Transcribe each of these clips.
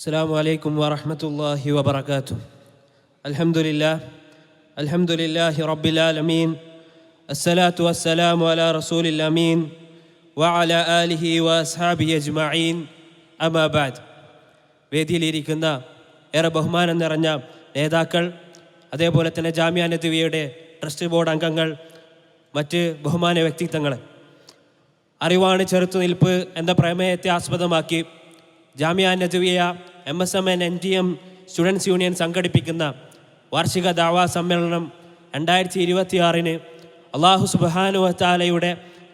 അസ്സലാമു അലൈക്കും വറഹ്മത്തുള്ളാഹി വബറകാതുഹു. അൽഹംദുലില്ലാഹി റബ്ബിൽ ആലമീൻ. അസ്സലാത്തു വസ്സലാമു അലാ റസൂലിൽ അമീൻ വഅലാ ആലിഹി വഅസ്ഹാബിഹി അജ്മഈൻ. അമാ ബഅദ്. വേദിയിലിരിക്കുന്ന ഏറെ ബഹുമാനം നിറഞ്ഞ നേതാക്കൾ, അതേപോലെ തന്നെ ജാമിഅ നദ്വിയയുടെ ട്രസ്റ്റ് ബോർഡ് അംഗങ്ങൾ, മറ്റ് ബഹുമാന വ്യക്തിത്വങ്ങൾ, അറിവാണ് ചെറുത്തുനിൽപ്പ് എന്ന പ്രമേയത്തെ ആസ്പദമാക്കി Jamia Nadwiya MSM and NTM students union സംഘടിപ്പിക്കുന്ന വാർഷിക ദഅവാ സമ്മേളനം 2026 അല്ലാഹു സുബ്ഹാനഹു വ തആലയുടെ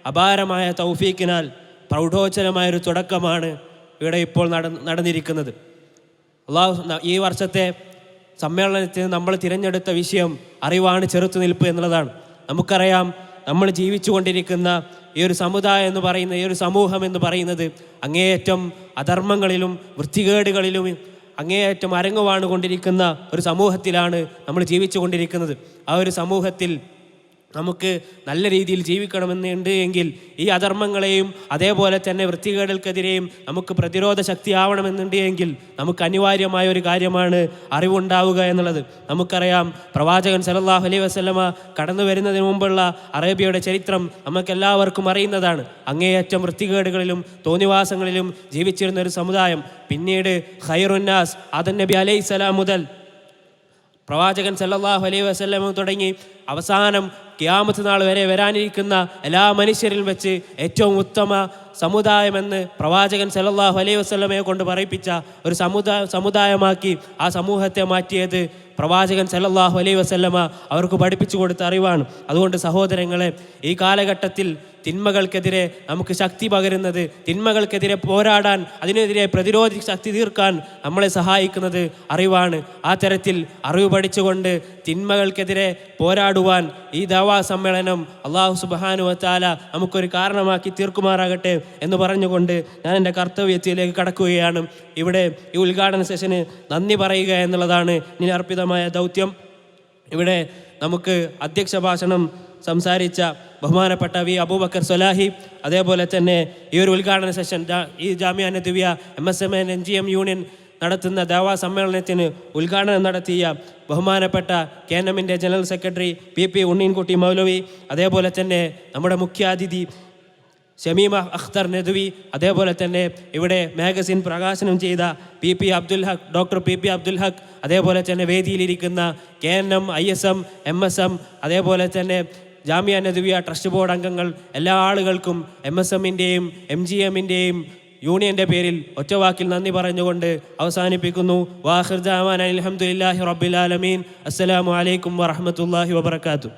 അപാരമായ തൗഫീക്കിനാൽ പ്രൗഢോജ്വലമായൊരു തുടക്കമാണ് ഇവിടെ ഇപ്പോൾ നടന്നിരിക്കുന്നത്. ഈ വർഷത്തെ സമ്മേളനത്തിന് നമ്മൾ തിരഞ്ഞെടുത്ത വിഷയം അറിവാണ് ചെറുത്തുനിൽപ്പ് എന്നുള്ളതാണ്. നമുക്കറിയാം, നമ്മൾ ജീവിച്ചു കൊണ്ടിരിക്കുന്ന ഈ ഒരു സമുദായം എന്ന് പറയുന്ന, ഈ ഒരു സമൂഹം എന്ന് പറയുന്നത് അങ്ങേയറ്റം അധർമ്മങ്ങളിലും വൃത്തികേടുകളിലും അങ്ങേയറ്റം അരങ്ങുവാണ് കൊണ്ടിരിക്കുന്ന ഒരു സമൂഹത്തിലാണ് നമ്മൾ ജീവിച്ചു കൊണ്ടിരിക്കുന്നത്. ആ ഒരു സമൂഹത്തിൽ നമുക്ക് നല്ല രീതിയിൽ ജീവിക്കണമെന്നുണ്ട് എങ്കിൽ ഈ അധർമ്മങ്ങളെയും അതേപോലെ തന്നെ വൃത്തികേടുകൾക്കെതിരെയും നമുക്ക് പ്രതിരോധ ശക്തി ആവണമെന്നുണ്ട് എങ്കിൽ നമുക്ക് അനിവാര്യമായ ഒരു കാര്യമാണ് അറിവുണ്ടാവുക എന്നുള്ളത്. നമുക്കറിയാം, പ്രവാചകൻ സല്ലല്ലാഹു അലൈഹി വസല്ലമ കടന്നു വരുന്നതിന് മുമ്പുള്ള അറേബ്യയുടെ ചരിത്രം നമുക്കെല്ലാവർക്കും അറിയുന്നതാണ്. അങ്ങേയറ്റം വൃത്തികേടുകളിലും തോന്നിവാസങ്ങളിലും ജീവിച്ചിരുന്ന ഒരു സമുദായം. പിന്നീട് ഖൈറുന്നാസ് ആദം നബി അലൈഹിസ്സലാം മുതൽ പ്രവാചകൻ സല്ലല്ലാഹു അലൈഹി വസല്ലമ തുടങ്ങി അവസാനം ഖിയാമത്ത് നാൾ വരെ വരാനിരിക്കുന്ന എല്ലാ മനുഷ്യരിൽ വെച്ച് ഏറ്റവും ഉത്തമ സമുദായമെന്ന് പ്രവാചകൻ സല്ലല്ലാഹു അലൈഹി വസല്ലമയെ കൊണ്ട് പറയിപ്പിച്ച ഒരു സമുദായമാക്കി ആ സമൂഹത്തെ മാറ്റിയത് പ്രവാചകൻ സല്ലല്ലാഹു അലൈഹി വസല്ലമ അവർക്ക് പഠിപ്പിച്ചു കൊടുത്ത അറിവാണ്. അതുകൊണ്ട് സഹോദരങ്ങളെ, ഈ കാലഘട്ടത്തിൽ തിന്മകൾക്കെതിരെ നമുക്ക് ശക്തി പകരുന്നത്, തിന്മകൾക്കെതിരെ പോരാടാൻ, അതിനെതിരെ പ്രതിരോധ ശക്തി തീർക്കാൻ നമ്മളെ സഹായിക്കുന്നത് അറിവാണ്. ആ തരത്തിൽ അറിവ് പഠിച്ചുകൊണ്ട് തിന്മകൾക്കെതിരെ പോരാടുവാൻ ഈ ദഅവാ സമ്മേളനം അല്ലാഹു സുബ്ഹാനഹു വ തആല നമുക്കൊരു കാരണമാക്കി തീർക്കുമാറാകട്ടെ എന്ന് പറഞ്ഞുകൊണ്ട് ഞാൻ എൻ്റെ കർത്തവ്യത്തിലേക്ക് കടക്കുകയാണ്. ഇവിടെ ഈ ഉദ്ഘാടന സെഷന് നന്ദി പറയുക എന്നുള്ളതാണ് ഇനി അർപ്പിതമായ ദൗത്യം. ഇവിടെ നമുക്ക് അധ്യക്ഷ ഭാഷണം സംസാരിച്ച ബഹുമാനപ്പെട്ട വി അബൂബക്കർ സ്വലാഹി, അതേപോലെ തന്നെ ഈ ഒരു ഉദ്ഘാടന സെഷൻ ഈ Jamia Nadwiya MSM and NTM union നടത്തുന്ന ദഅവാ സമ്മേളനത്തിന് ഉദ്ഘാടനം നടത്തിയ ബഹുമാനപ്പെട്ട KNM general secretary PP Unneenkutty Maulavi, അതേപോലെ തന്നെ നമ്മുടെ മുഖ്യാതിഥി ഷമീമ അഖ്തർ നദ്വി, അതേപോലെ തന്നെ ഇവിടെ മാഗസിൻ പ്രകാശനം ചെയ്ത ഡോക്ടർ PP അബ്ദുൽ ഹക്ക്, അതേപോലെ തന്നെ വേദിയിലിരിക്കുന്ന KNM, ISM, MSM, അതേപോലെ തന്നെ ജാമിഅ നദ്വിയ ട്രസ്റ്റ് ബോർഡ് അംഗങ്ങൾ, എല്ലാ ആളുകൾക്കും MSM-ൻ്റെയും MGM-ൻ്റെയും യൂണിയൻ്റെ പേരിൽ ഒറ്റവാക്കിൽ നന്ദി പറഞ്ഞുകൊണ്ട് അവസാനിപ്പിക്കുന്നു. വാഖിർ ദഅവാനാ അൽഹംദുലില്ലാഹി റബ്ബിൽ ആലമീൻ. അസ്സലാമു അലൈക്കും വറഹ്മത്തുള്ളാഹി വബറകാതുഹു.